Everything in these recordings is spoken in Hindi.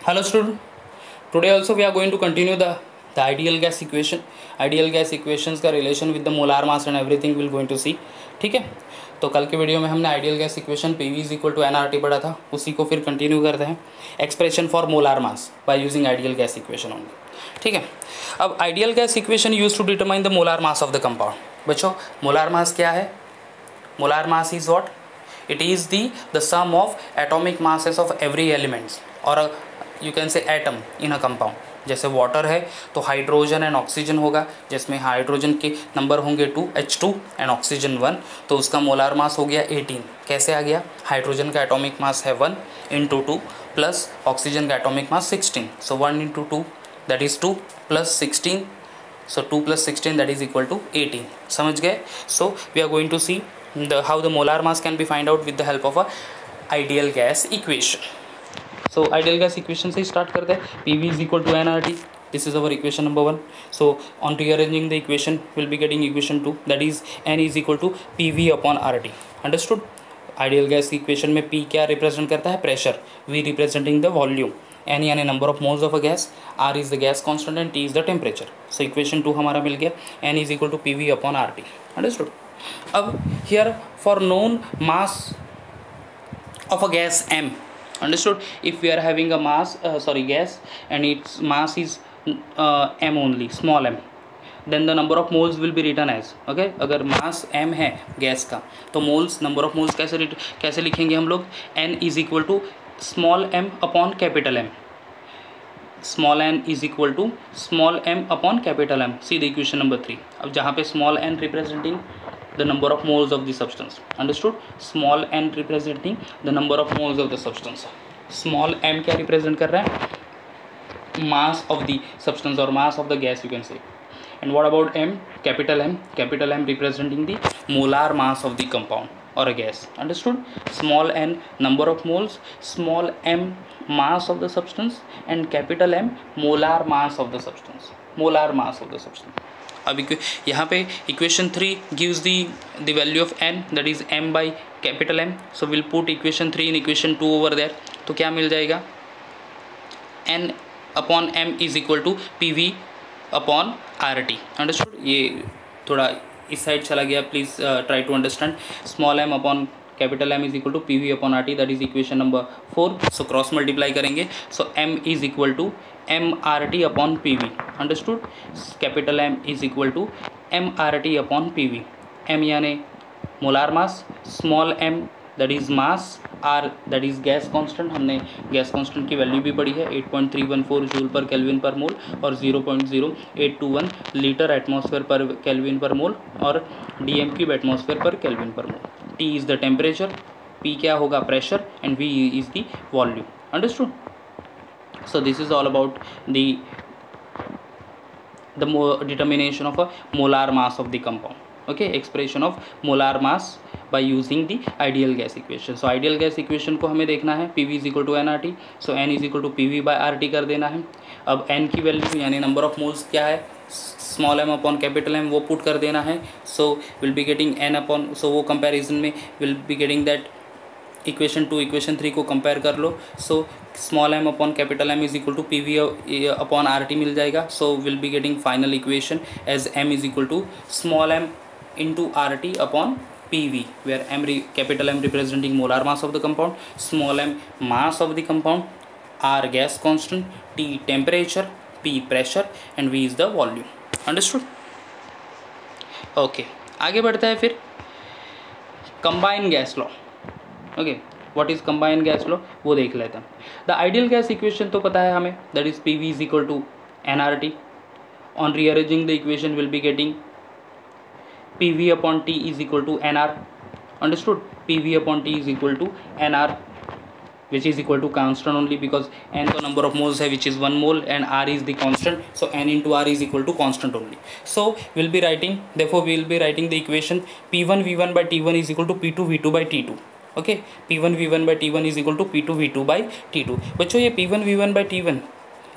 Hello student, today also we are going to continue the ideal gas equation. Ideal gas equations का relation with the molar mass and everything we'll going to see. ठीक है, तो कल के वीडियो में हमने ideal gas equation P V is equal to N R T पढ़ा था, उसी को फिर कंटिन्यू करते हैं. Expression for molar mass by using ideal gas equation only. ठीक है, अब ideal gas equation use to determine the molar mass of the compound. बच्चों, मोलार मास क्या है? Molar mass is what? It is the sum of atomic masses of every elements or you can say atom in a compound. जैसे वाटर है तो हाइड्रोजन एंड ऑक्सीजन होगा, जिसमें हाइड्रोजन के नंबर होंगे 2 H2 एंड ऑक्सीजन 1, तो उसका मोलार मास हो गया 18. कैसे आ गया? हाइड्रोजन का एटॉमिक मास है 1 इंटू 2 प्लस ऑक्सीजन का atomic mass 16. So 1 into 2 that is 2 plus 16, so 2 plus 16 that is equal to 18. समझ गए? So we are going to see how the molar mass can be find out with the help of a ideal gas equation. So ideal gas equation से start करते हैं. PV is equal to nRT. This is our equation number 1. So on rearranging the equation, we'll be getting equation 2, that is N is equal to PV upon RT. Understood? Ideal gas equation में P क्या रिप्रेजेंट करता है? Pressure. V representing the volume. N यानी number of moles of a gas. R is the gas constant and T is the temperature. So equation 2 हमारा मिल गया. N is equal to PV upon RT. Understood? अब here for known mass of a gas M. Understood? If we are having a mass gas and its mass is m only, small m, then the number of moles will be written as, okay, अगर मास m है गैस का तो मोल्स, नंबर ऑफ मोल्स कैसे लिखेंगे हम लोग? n is equal to small m upon capital M. Small n is equal to small m upon capital M. See the equation number 3. अब जहाँ पे small n representing the number of moles of the substance. Understood? Small n representing the number of moles of the substance. Small m क्या represent कर रहा है? Mass of the substance or mass of the gas you can say. And what about m? Capital M. Capital M representing the molar mass of the compound or a gas. Understood? Small n number of moles, small m mass of the substance, and capital M molar mass of the substance. Molar mass of the substance. अब यहाँ पे equation 3 gives the value of n, that is m by capital M. So will put equation 3 in equation 2 over there. तो क्या मिल जाएगा? n अपॉन m is equal to PV upon RT. Understood? ये थोड़ा इस साइड चला गया, please try to understand. Small m upon capital M is equal to PV upon RT, that is equation number 4. So cross multiply करेंगे. So m is equal to MRT upon PV. Understood? Capital M is equal to MRT upon PV. M यानी molar mass, small m that is mass, R that is gas constant. हमने गैस कांस्टेंट की वैल्यू भी पढ़ी है 8.314 जूल पर केल्विन पर मोल और 0.0821 लीटर एटमॉस्फेयर पर केल्विन पर मोल और dm क्यूब एटमॉस्फेयर पर केल्विन पर मोल. T is the temperature, P क्या होगा? Pressure, and V is the volume. Understood? So this is all about the determination of a molar mass of the compound. Okay, expression of molar mass by using the ideal gas equation. So ideal gas equation को हमें देखना है PV is equal to nRT. So n is equal to PV by RT कर देना है. अब n की वैल्यू यानी नंबर ऑफ मोल्स क्या है? Small m upon capital M, वो पुट कर देना है. So we'll be getting n अपॉन, so वो कंपैरिजन में we'll be getting that equation 2 equation 3 को कंपेयर कर लो. So small m upon capital M is equal to PV upon RT मिल जाएगा. So will be getting final equation as m is equal to small m into RT upon PV, where capital M representing molar mass of the compound, small m mass of the compound, R gas constant, T temperature, P pressure and V is the volume. Understood? Okay, आगे बढ़ता है फिर combine gas law. Okay, what is combine gas law वो देख लेते हैं. द आइडियल गैस इक्वेशन तो पता है हमें, that is PV is equal to nRT. On rearranging the equation will be getting PV upon T is equal to nR. Understood? PV upon T is equal to nR which is equal to constant only because n तो number of moles है which is 1 mole and R is the constant, so n into R is equal to constant only. So we'll be writing, therefore we will be writing the equation P1 V1 by T1 is equal to P2 V2 by T2. Okay, P1 V1 by T1 is equal to P2 V2 by T2. बच्चों ये P1 V1 by T1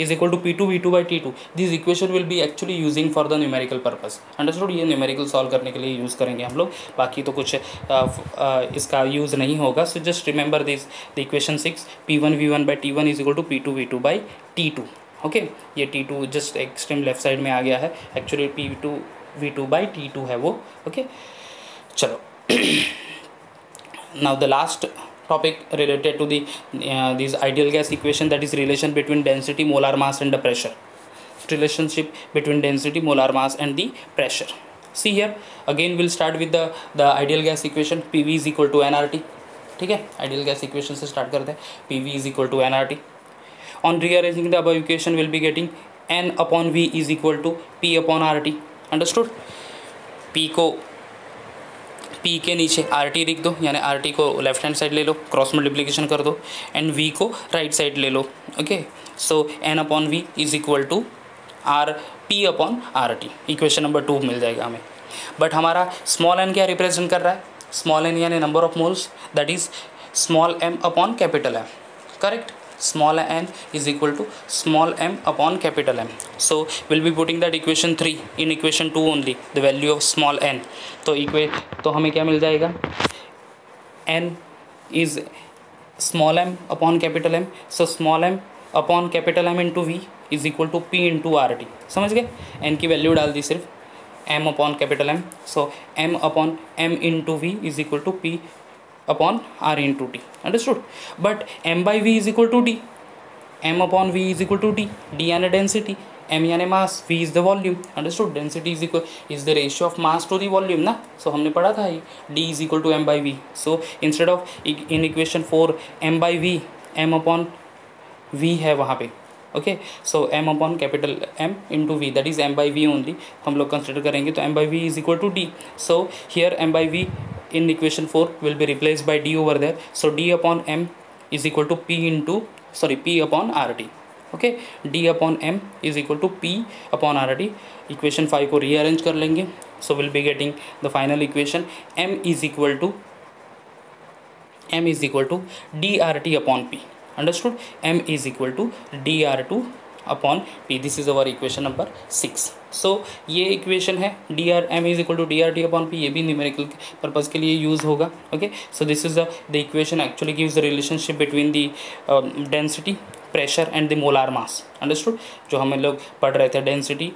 is equal to P2 V2 by T2. This equation will be actually using for the numerical purpose. Understood? ये numerical solve करने के लिए यूज़ करेंगे हम लोग, बाकी तो कुछ इसका यूज़ नहीं होगा. So just remember this, the equation 6, P1 V1 by T1 is equal to P2 V2 by T2. Okay, ये T2 just extreme left side में आ गया है, actually P2 V2 by T2 है वो. ओके, चलो. Now the last topic related to the this ideal gas equation, that is relation between density, molar mass and the pressure. Relationship between density, molar mass and the pressure. See here, again we'll start with the ideal gas equation. PV is equal to nRT. ठीक है, ideal gas equation से start करते हैं. PV is equal to nRT. On rearranging the above equation, we'll be getting N upon V is equal to P upon RT. Understood? P को P के नीचे RT लिख दो, यानी RT को लेफ्ट हैंड साइड ले लो, क्रॉस मल्टीप्लिकेशन कर दो, एंड V को राइट साइड ले लो. Okay, so N upon V is equal to R P upon RT. Equation number 2 मिल जाएगा हमें. बट हमारा स्मॉल n क्या रिप्रेजेंट कर रहा है? स्मॉल n यानी number of moles, that is small m upon capital M. Correct? small n is equal to small m upon capital M. So we'll be putting that equation 3 in equation 2 only, the value of small n. तो हमें क्या मिल जाएगा? n is small m upon capital M. So small m upon capital M into V is equal to P into RT. समझ गए? n की वैल्यू डाल दी सिर्फ, m upon capital M. So m upon m into V is equal to P upon R into T. Understood? But m by V is equal to D. m upon V is equal to D. D यानी density, m यानी mass, V is the volume. Understood? Density is the ratio of mass to the volume ना. So हमने पढ़ा था ये, D is equal to m by V. So instead of in equation 4 m by V, m upon V है वहाँ पे. Okay, so m upon capital M into V, that is m by V only हम लोग कंसिडर करेंगे. तो m by V is equal to D. So here m by V in equation 4 will be replaced by D over there. So D upon M is equal to P upon RT. Okay, D upon M is equal to P upon RT. Equation 5 को rearrange कर लेंगे. So we'll be getting the final equation, M is equal to DRT upon P. Understood? M is equal to DR2 upon P. This is our equation number 6. So ये इक्वेशन है M is equal to DRT upon P. ये भी न्यूमेरिकल पर्पज़ के लिए यूज़ होगा. Okay, so this is the equation actually gives the relationship between the density, pressure and the molar mass. Understood? जो हम लोग पढ़ रहे थे, density,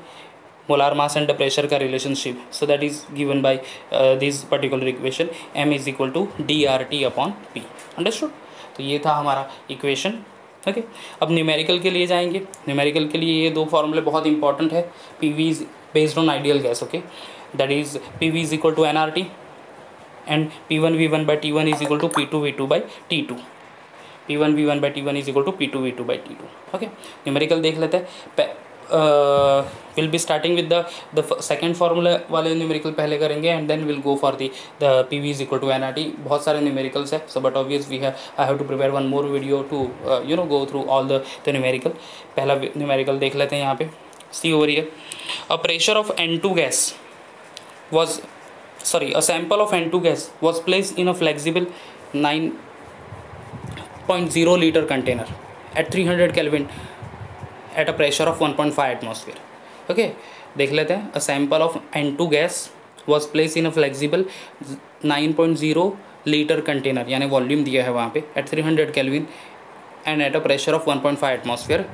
molar mass and the pressure का relationship. So that is given by this particular equation, M is equal to DRT upon P. Understood? तो ये था हमारा इक्वेशन. ओके, अब न्यूमेरिकल के लिए जाएंगे. न्यूमेरिकल के लिए ये दो फॉर्मूले बहुत इंपॉर्टेंट है. PV is based on ideal gas. Okay, that is PV is equal to nRT and P1 V1 by T1 is equal to P2 V2 by T2. P1 V1 by T1 is equal to P2 V2 by T2. Okay, numerical देख लेते हैं. Will be starting with the second formula वाले न्यूमेरिकल पहले करेंगे and then will go for the PV is equal to nRT. बहुत सारे न्यूमेरिकल्स है, so but obvious I have to prepare one more video to go through all the numerical. पहला न्यूमेरिकल देख लेते हैं यहाँ पे. See over here, a pressure of N2 gas a sample of N2 gas was placed in a flexible 9.0 liter container at 300 Kelvin at a pressure of 1.5 atmosphere. Okay, देख लेते हैं. A sample of N2 gas was placed in a flexible 9.0 liter container, यानी वॉल्यूम दिया है वहाँ पे, at 300 Kelvin and at a pressure of 1.5 atmosphere.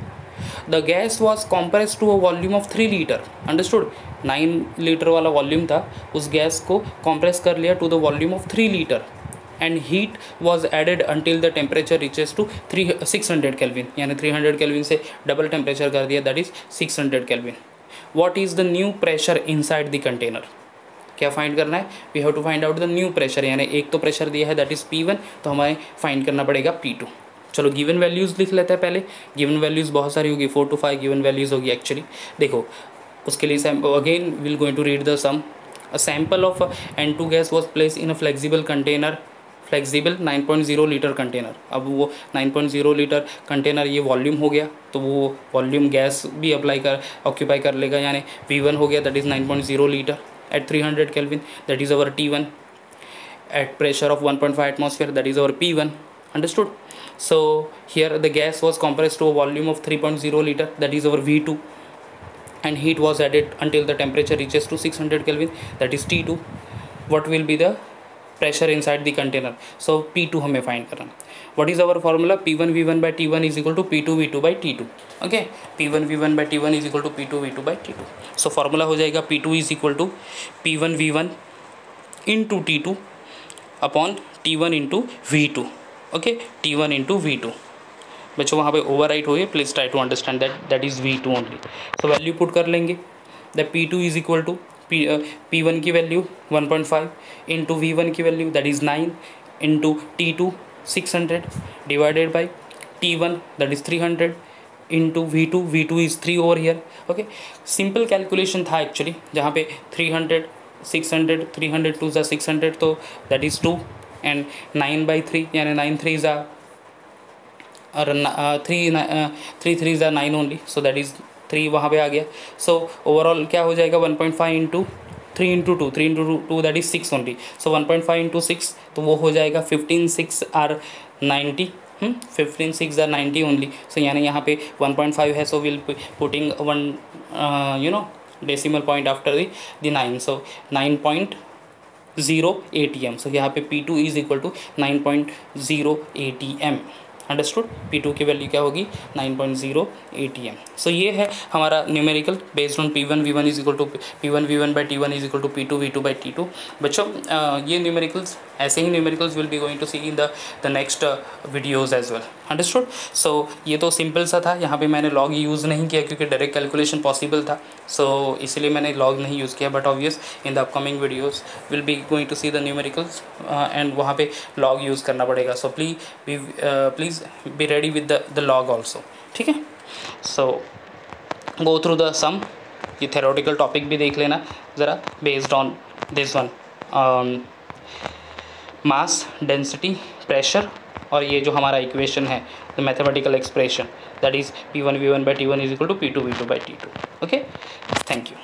The gas was compressed to a volume of 3 liter. Understood? 9 litre वाला वॉल्यूम था, उस गैस को compress कर लिया to the volume of 3 liter. And heat was added until the temperature reaches to 600 Kelvin, यानी 300 Kelvin से डबल टेम्परेचर कर दिया, that is 600 Kelvin. What is the new pressure inside the container? क्या फाइंड करना है? We have to find out the new pressure, यानी एक तो प्रेशर दिया है दैट इज P1, तो हमें फाइंड करना पड़ेगा P2. चलो गिवन वैल्यूज़ लिख लेते हैं पहले. गिवन वैल्यूज़ बहुत सारी होगी, 4 to 5 गिवन वैल्यूज़ होगी एक्चुअली. देखो उसके लिए again will going to read the sum. A sample of N2 gas was place in a flexible container, flexible 9.0 litre container. अब वो 9.0 लीटर कंटेनर ये वॉल्यूम हो गया, तो वो वॉल्यूम गैस भी ऑक्यूपाई कर लेगा, यानी V1 हो गया, that is 9.0 litre at 300 Kelvin, that is our T1. At pressure of 1.5 atmosphere, that is our P1. Understood? So here the gas was compressed to a volume of 3.0 liter, that is our V2, and heat was added until the temperature reaches to 600 Kelvin, that is T2. What will be the pressure inside the container? So P2 हमें find करना. What is our formula? P1 V1 by T1 is equal to P2 V2 by T2. Okay, P1 V1 by T1 is equal to P2 V2 by T2. So formula हो जाएगा P2 is equal to P1 V1 into T2 upon T1 into V2. Okay, T1 into V2. बच्चों वहाँ पे ओवर राइट हो गए, please try to understand that is V2 only. So value put कर लेंगे. The P2 is equal to P1 की वैल्यू 1.5 इंटू V1 की value that is 9 into T2 600 divided by T1 that is 300 into V2 is 3 over here. Okay, simple calculation था एक्चुअली, जहाँ पे 300 600 300 2 ज़ा 600, तो दैट इज़ 2 एंड 9/3 यानी 9 3 ज़ा और 3 3 ज़ा 9 ओनली, सो दैट इज़ 3 वहाँ पे आ गया. सो ओवरऑल क्या हो जाएगा 1.5 into 3 into 2 that is 6 only. So 1.5 into 6 तो वो हो जाएगा 15 6 आर 90. 15 6 are 90 only. सो यानी यहाँ पे 1.5 है, so will putting 1 decimal point after the 9. So 9.0 ATM. So यहाँ पे P2 is equal to 9.0 ATM. Understood. P2 की वैल्यू क्या होगी 9.0 ATM. सो ये है हमारा numerical based on P1 V1 is equal to P1 V1 by T1 is equal to P2 V2 by T2. बच्चों ये न्यूमेरिकल्स, ऐसे ही numericals will be going to see in the next videos as well. Understood. So ये तो सिंपल सा था, यहाँ पे मैंने लॉग यूज़ नहीं किया क्योंकि डायरेक्ट कैलकुलेशन पॉसिबल था, सो इसलिए मैंने लॉग नहीं यूज़ किया. But obvious in the upcoming videos will be going to see the numericals and वहाँ पे लॉग यूज़ करना पड़ेगा. So please be ready with the log also. ठीक है. So go through the sum. ये theoretical topic भी देख लेना ज़रा based on this one, mass, density, pressure, और ये जो हमारा equation है the mathematical expression that is P1 V1 by T1 is equal to P2 V2 by T2. Okay, thank you.